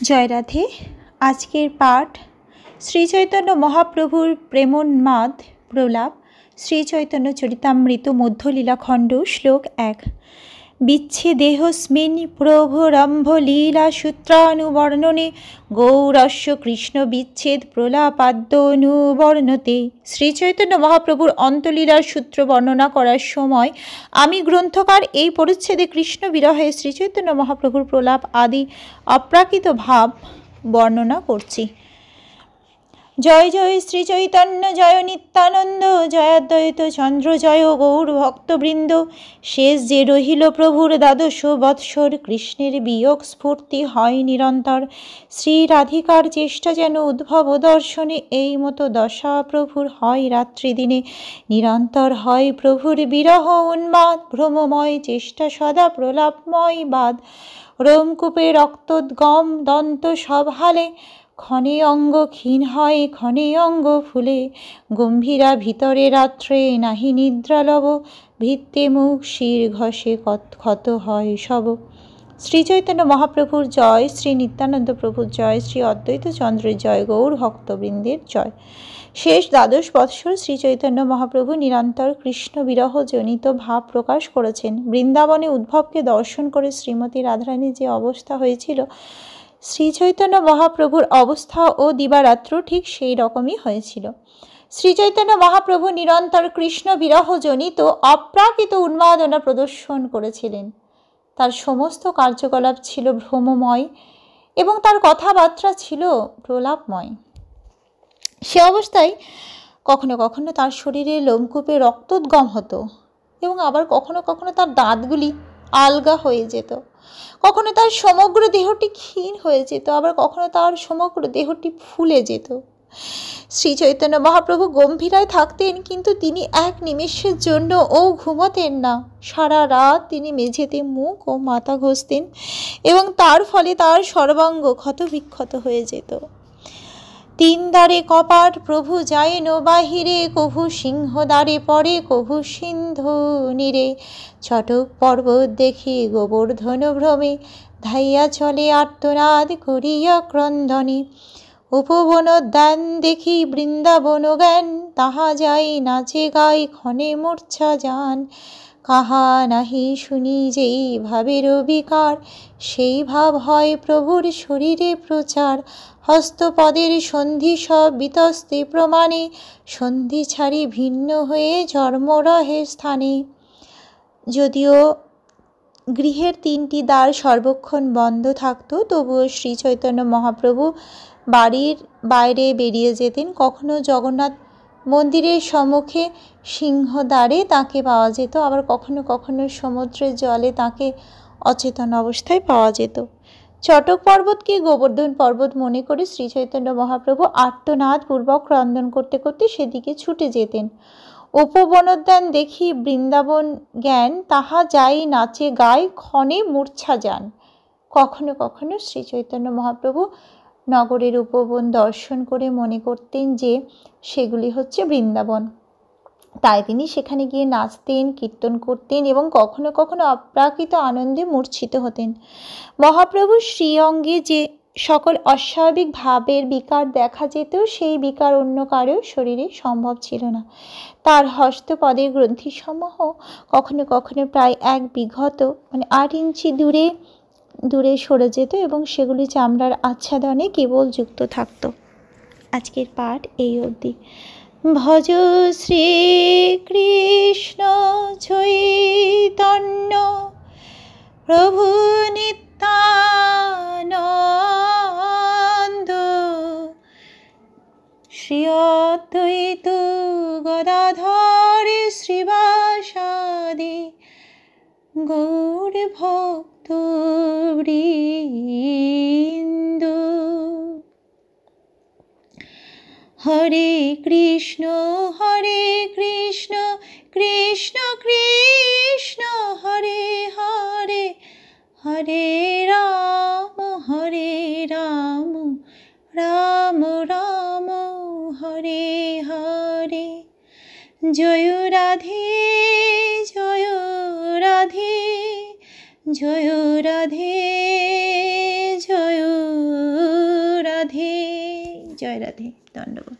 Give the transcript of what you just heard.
জয় রাধে। আজকের পাঠ শ্রীচৈতন্য মহাপ্রভুর প্রেমোন্মাদ প্রলাপ, শ্রীচৈতন্য চরিতামৃত মধ্যলীলাখণ্ড, শ্লোক ১। বিচ্ছেদেহস্মিন প্রভুরম্ভ লীলা সূত্রানুবর্ণনে গৌরস্য কৃষ্ণ বিচ্ছেদ প্রলাপাদ্যনুবর্ণতে। শ্রীচৈতন্য মহাপ্রভুর অন্তলীলার সূত্র বর্ণনা করার সময় আমি গ্রন্থকার এই পরিচ্ছেদে কৃষ্ণ বিরহে শ্রীচৈতন্য মহাপ্রভুর প্রলাপ আদি অপ্রাকৃত ভাব বর্ণনা করছি। জয় জয় শ্রী চৈতন্য, জয় নিত্যানন্দ, জয় অদ্বৈত চন্দ্র, জয় গৌর ভক্তবৃন্দ। শেষ যে রহিল প্রভুর দ্বাদশ বৎসর, কৃষ্ণের বিয়োগ স্ফূর্তি হয় নিরন্তর। শ্রী রাধিকার চেষ্টা যেন উদ্ভব দর্শনে, এই মতো দশা প্রভুর হয় রাত্রি দিনে। নিরন্তর হয় প্রভুর বিরহ উন্মাদ, ভ্রমময় চেষ্টা সদা প্রলাপময় বাদ। রোমকূপে রক্তোদ্গম দন্ত সব হালে, ক্ষণে অঙ্গ ক্ষীণ হয় ক্ষণে অঙ্গ ফুলে। গম্ভীরা ভিতরে রাত্রে নাহি নিদ্রালব, ভিত্তে মুখ শির ঘষে ক্ষত হয় সব। শ্রী চৈতন্য মহাপ্রভুর জয়, শ্রী নিত্যানন্দ প্রভুর জয়, শ্রী অদ্বৈত চন্দ্রের জয়, গৌর ভক্তবৃন্দের জয়। শেষ দ্বাদশ বৎসর শ্রী চৈতন্য মহাপ্রভু নিরন্তর কৃষ্ণ বিরহ জনিত ভাব প্রকাশ করেছেন। বৃন্দাবনে উদ্ভবকে দর্শন করে শ্রীমতী রাধারানীর যে অবস্থা হয়েছিল, শ্রী চৈতন্য মহাপ্রভুর অবস্থা ও দিবারাত্র ঠিক সেই রকমই হয়েছিল। শ্রী চৈতন্য মহাপ্রভু নিরন্তর কৃষ্ণ বিরহ জনিত অপ্রাকৃত উন্মাদনা প্রদর্শন করেছিলেন। তার সমস্ত কার্যকলাপ ছিল ভ্রমময় এবং তার কথাবার্তা ছিল প্রলাপময়। সে অবস্থায় কখনো কখনো তার শরীরে লোমকূপে রক্তোদ্গম হতো এবং আবার কখনো কখনো তার দাঁতগুলি আলগা হয়ে যেত। কখনো তার সমগ্র দেহটি ক্ষীণ হয়ে যেত, আবার কখনো তার সমগ্র দেহটি ফুলে যেত। শ্রী চৈতন্য মহাপ্রভু গম্ভীরায় থাকতেন, কিন্তু তিনি এক নিমেষের জন্য ও ঘুমোতেন না। সারা রাত তিনি মেঝেতে মুখ ও মাথা ঘষতেন এবং তার ফলে তার সর্বাঙ্গ ক্ষতবিক্ষত হয়ে যেত। তিন দ্বারে কপাট প্রভু যায়েন বাহিরে, কভু সিংহ দ্বারে পড়ে কভু সিন্ধু নীরে। ছটক পর্বত দেখি গোবর্ধন ভ্রমে, ধাইয়া চলে আর্তনাদ করিয়া ক্রন্দনে। উপবনোদ্যান দেখি বৃন্দাবন জ্ঞান, তাহা যাই নাচে গাই ক্ষণে মূর্ছা যান। কাহা নাহি শুনি যেই ভাবের বিকার, সেই ভাব হয় প্রভুর শরীরে প্রচার। হস্তপদের সন্ধি সব বিতস্তে প্রমাণে, সন্ধি ছাড়ি ভিন্ন হয়ে জন্ম রহে স্থানে। যদিও গৃহের 3টি দ্বার সর্বক্ষণ বন্ধ থাকত, তবুও শ্রী চৈতন্য মহাপ্রভু বাড়ির বাইরে বেরিয়ে যেতেন। কখনো জগন্নাথ মন্দিরের সম্মুখে সিংহদ্বারে তাকে পাওয়া যেত, আবার কখনো কখনো সমুদ্রের জলে তাকে অচেতন অবস্থায় পাওয়া যেত। চটক পর্বতকে গোবর্ধন পর্বত মনে করে শ্রী চৈতন্য মহাপ্রভু আর্তনাদ পূর্বক ক্রন্দন করতে করতে সেদিকে ছুটে যেতেন। উপবনোদ্যান দেখি বৃন্দাবন জ্ঞান, তাহা যাই নাচে গায় ক্ষণে মূর্ছা যান। কখনো কখনো শ্রী চৈতন্য মহাপ্রভু নগরের উপবন দর্শন করে মনে করতেন যে সেগুলি হচ্ছে বৃন্দাবন, তাই তিনি সেখানে গিয়ে নাচতেন, কীর্তন করতেন এবং কখনো কখনো অপ্রাকৃত আনন্দে মূর্ছিত হতেন। মহাপ্রভুর শ্রীঅঙ্গে যে সকল অস্বাভাবিক ভাবের বিকার দেখা যেত, সেই বিকার অন্য কারো শরীরে সম্ভব ছিল না। তার হস্তপদের গ্রন্থিসমূহ কখনো কখনো প্রায় 1 বিঘত 8 ইঞ্চি দূরে সরে যেত এবং সেগুলি চামড়ার আচ্ছাদনে কেবল যুক্ত থাকত। আজকের পাঠ এই অবধি। ভজ শ্রী কৃষ্ণ চৈতন্য প্রভু নিত্যানন্দ, শ্রী অদ্বৈত গদাধর শ্রীবাসাদি গৌর ভক্তবৃন্দ। হরে কৃষ্ণ কৃষ্ণ কৃষ্ণ হরে হরে, হরে রাম রাম রাম হরে হরে। জয় রাধে জয় রাধে, জয় রাধে জয় জয় রাধে, দণ্ডবোধ।